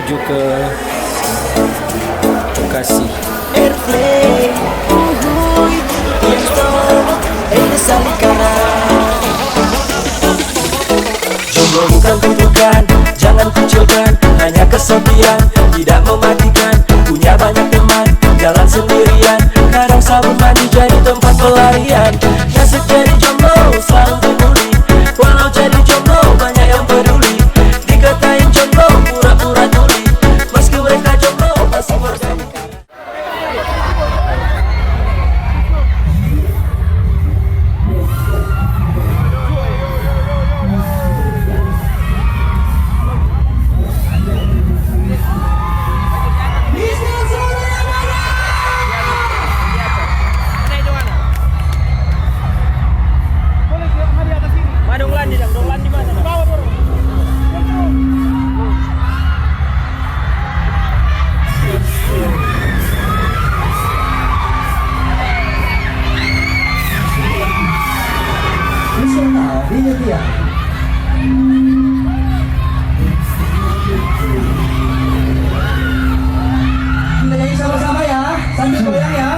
menuju ke Bekasi. Airplay, uhuy, listo, jomblo bukan kutukan, jangan kucilkan, hanya kesepian, tidak mematikan, punya banyak teman, jalan sendirian, kadang sabun mandi jadi tempat pelarian. Nasib jadi jomblo, selalu dibully, walau jadi jomblo banyak yang peduli, dikatain jomblo, pura-pura tuli, meski mereka jomblo masih bersama. Kita nyanyi sama-sama ya, sambil goyang ya.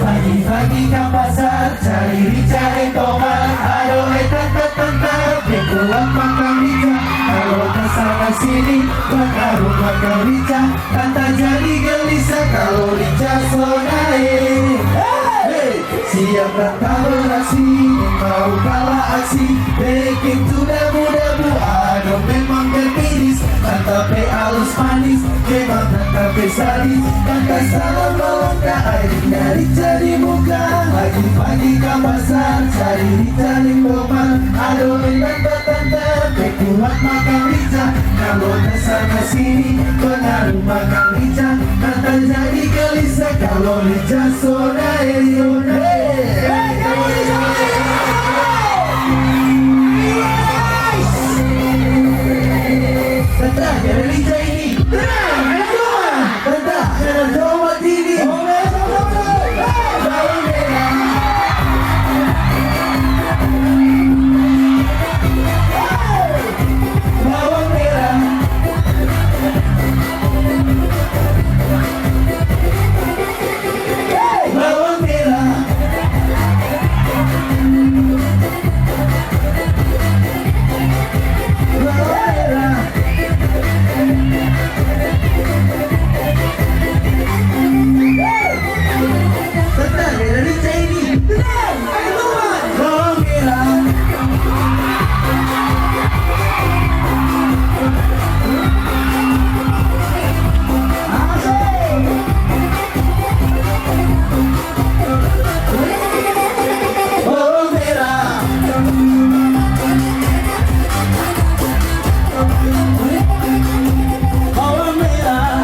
Pagi-pagi ke pasar, cari tomat, aduh tante, bekuat makan rica. Kalau kesana sini, pengaruh makan rica, tante jadi gelisah kalau rica sonai. Siap tante beraksi, mau kalah aksi, bikin tuh dabu-dabu, aduh memang terpiris. Tante pe halus manis, memang tante pe sadis, tante salam melangkah air dari cari muka. Pagi-pagi ke pasar, cari tomat, aduh tante, bekuat makan rica. Kalau kesana sini, pengaruh makan rica, tante jadi gelisah kalau rica sonai. Tante, jangan rica ini. Tenang, ayo semua. Tante, jangan tomat ini. Bawang merah. Bawang merah. Bawang merah. Tenang, jangan rica ini. Tenang, ayo semua. Bawang merah. Bawang merah. Bawang merah.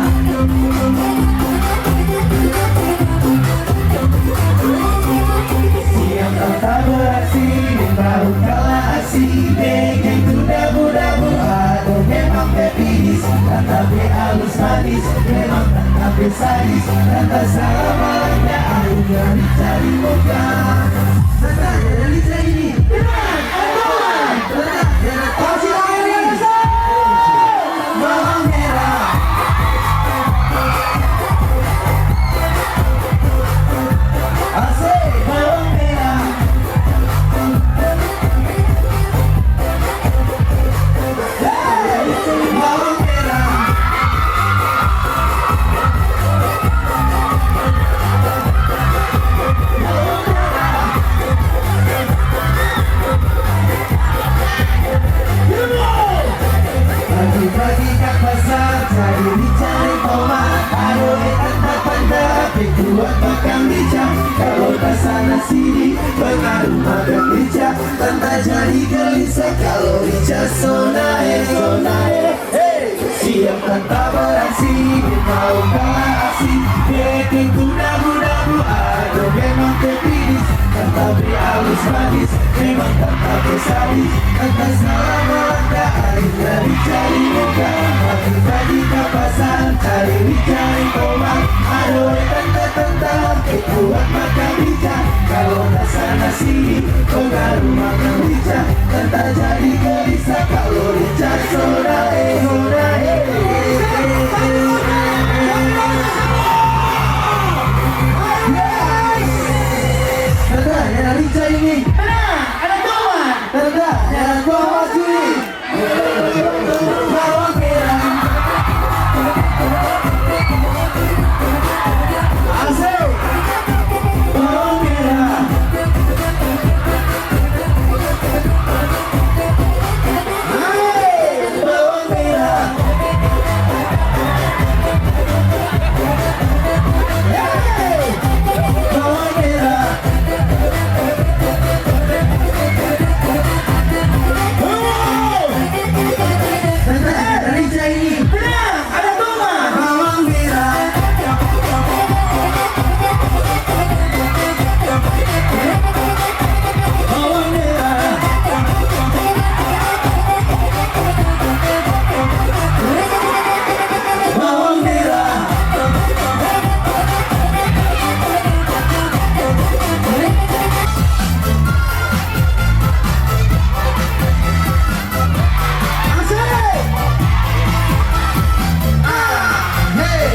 Siap tante beraksi, baru kalah aksi, bikin tuh dabu-dabu, aduh memang pepis. Tante be halus manis, memang tante be sadis, tante salah malangnya, aduh jadi cari muka. Tante jangan rica ini. Tenang, aduh. Tante jangan kasih air. Bawang merah. Asik, bawang merah. Bawang merah. Pagi-pagi ke pasar, cari tomat, aduh tante, bekuat makan rica. Kalau kesana sini, pengaruh makan rica, tante jadi gelisah kalau rica sonai. Siap tante beraksi, mau kalah aksi, bikin tuh dabu-dabu, aduh memang terpiris. Tante be halus manis-manis memang tetap bersadis. Entah salah melangkah akhirnya dicari muka, pagi-pagi kapasan cari tomat. Aduh tentang kuat makan rica, kalau tak sana sini pengaruh makan rica. Entah jadi gelisah kalau rica soda Tanda rica ini ada tomat, tanda tomat ini bawang merah. Asik bawang merah. Hai bawang merah. Hey bawang merah. Tanda rica ini ada tomat, bawang merah. Bawang merah. Bawang merah. Asik. Hey.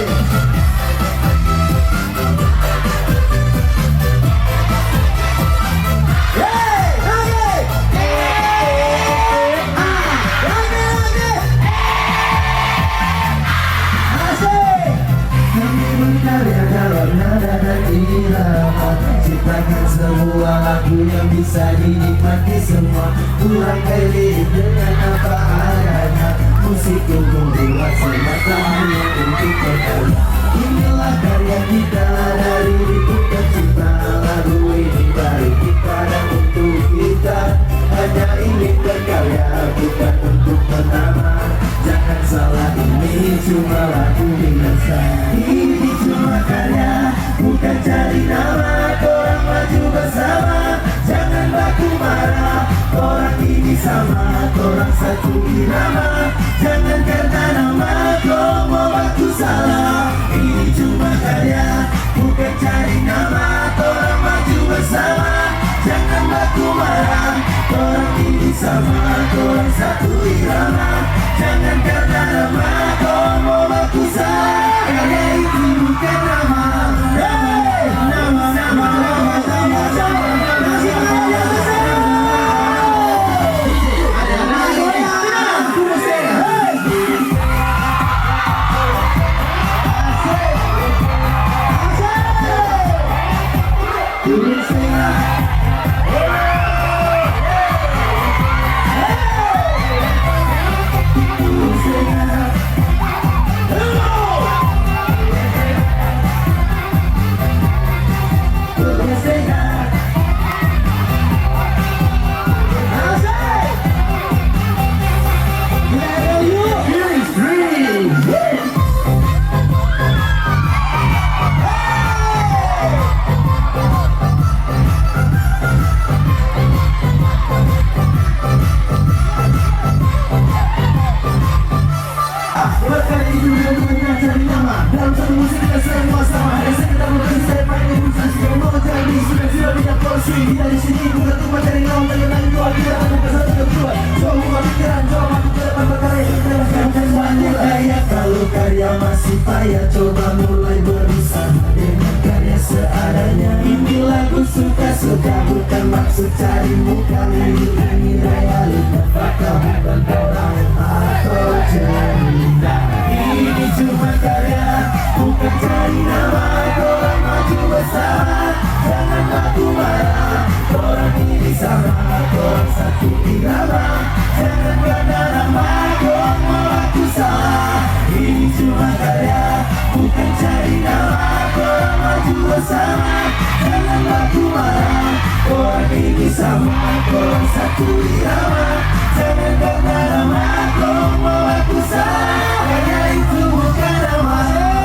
Dalam nada dan irama, ciptakan sebuah lagu yang bisa dinikmati semua. Urangkai lirik dengan apa adanya, musikku buat semata hanya untuk berkarya. Inilah karya kita dari ribu tercipta, lagu ini dari kita dan untuk kita. Hanya ingin berkarya bukan untuk pertama. Jangan salah, ini cuma lagu biasa. Ini cuma karya, bukan cari nama. Korang maju bersama, jangan baku marah. Korang ini sama, korang satu irama. Jangan karena nama kau mau aku salah. Ini cuma karya, bukan cari nama. Korang maju bersama, jangan baku marah. Korang ini sama, korang satu irama. Jangan karena nama kau mau aku salah. Karya itu bukan nama. Dalam satu musik kita semua sama. Ada sekitar mungkin saya pakai urusan. Jika mau jadi sudah tidak porsi. Kita di sini bukan tempat dari ngomong menyenangi doa. Kita akan bersatu berdua. Coba buka pikiran, coba maju ke depan berkarya. Kita lakukan banyak karya. Kalau karya masih payah, coba mulai berusaha dengan karya seadanya. Ini lagu suka-suka, bukan maksud cari muka. Ini realitas fakta, bukan orang atau cerita. Ini cuma karya, bukan cari nama. Korang maju bersama, jangan baku marah. Korang ini sama, korang satu irama. Jangan karena nama korang mau aku salah. Ini cuma karya, bukan cari nama. Korang maju bersama, jangan baku marah. Korang ini sama, korang satu irama. Jangan karena nama korang mau aku salah. Karya itu bukan nama. Nama.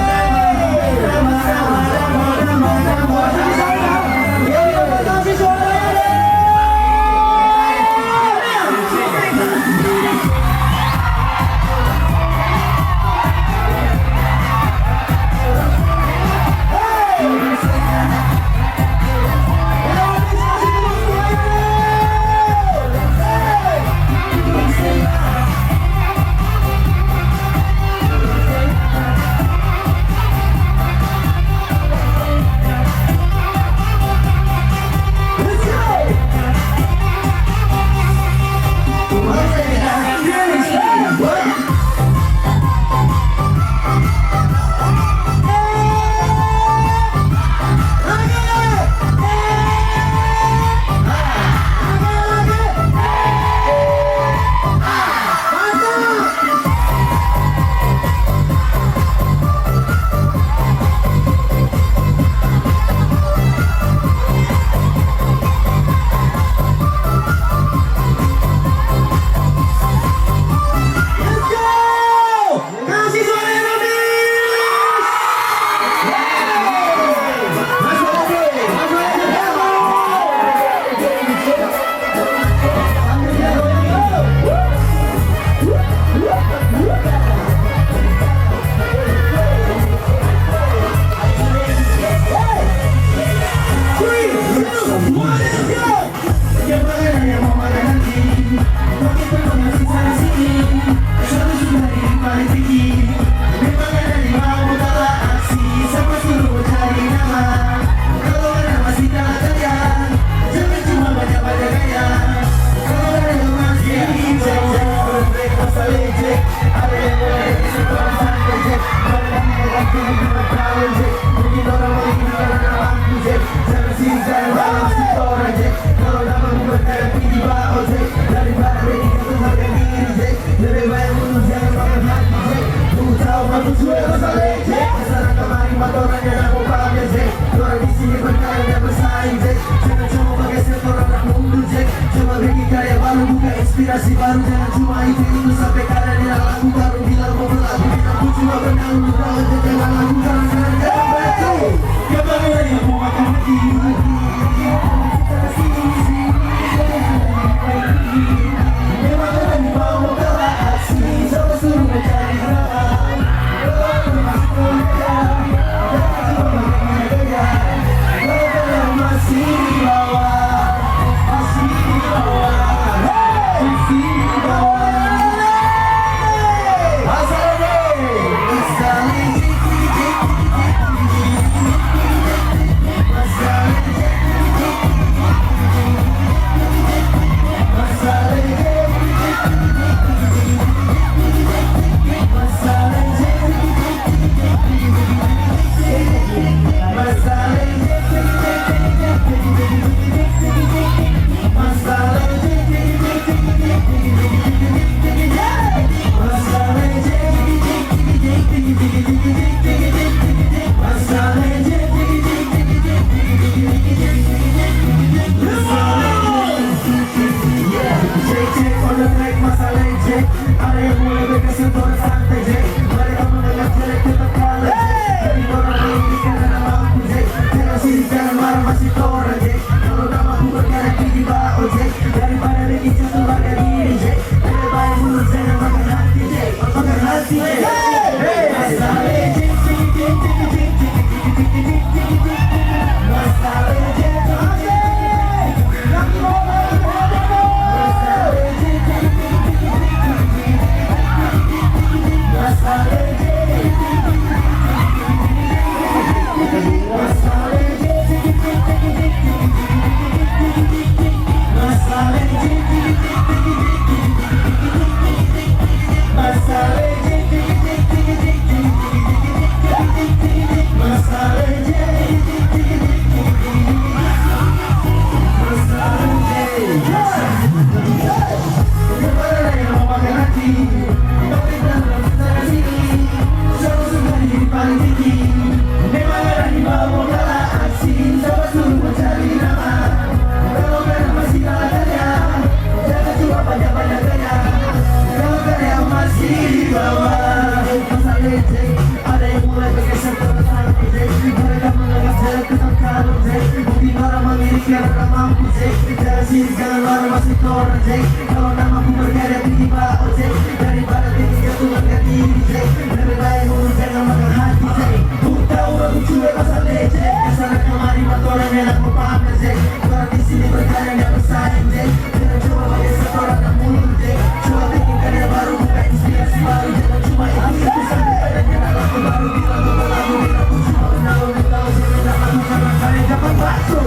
setoran Jack. Kalau namaku berkarya tinggi Pak Ojek, daripada tinggi ketulan kaki Jack. Lebih baik urus jangan makan hati Jack. Ku tahu aku cuek pasal leceh, kesana kemari motoran yang aku paham Jack. Orang di sini berkarya nggak bersaing Jack. Jangan coba pakai setoran dan mulut Jack. Coba bikin karya baru, buka inspirasi baru. Jangan cuma itu sampai adanya dalam baru. Bilang aku lagu, bilang aku cuma menaruh. Tahu sebenarnya aku karena karya dapat bakso.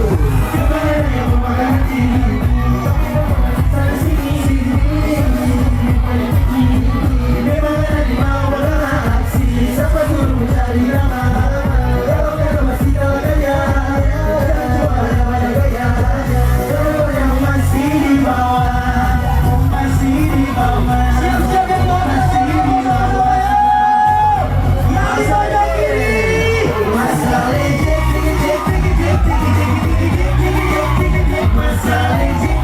Kemana yang memakan hati? Sana sini, memang ada di mau bergerak aksi. Siapa dulu mencari nama? Kalau kata masih kalah gaya, jangan coba banyak gaya. Kalau yang masih di bawah, masih di bawah, masih di bawah. Yang sana kiri, masalah ejek, masalah ejek.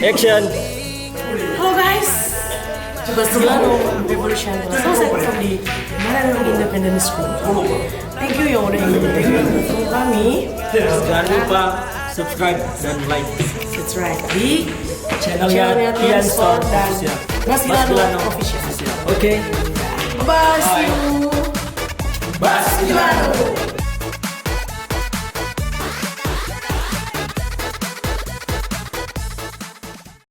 Action. Halo guys, Barcelona Revolution selesai pasang di Maranatha Independent School. Thank you yang udah mendukung kami. Jangan lupa subscribe dan like That's right di channelnya Tian Store dan Official. Mas Dilano Official. Oke. Bye, see you. Bas. Dilano.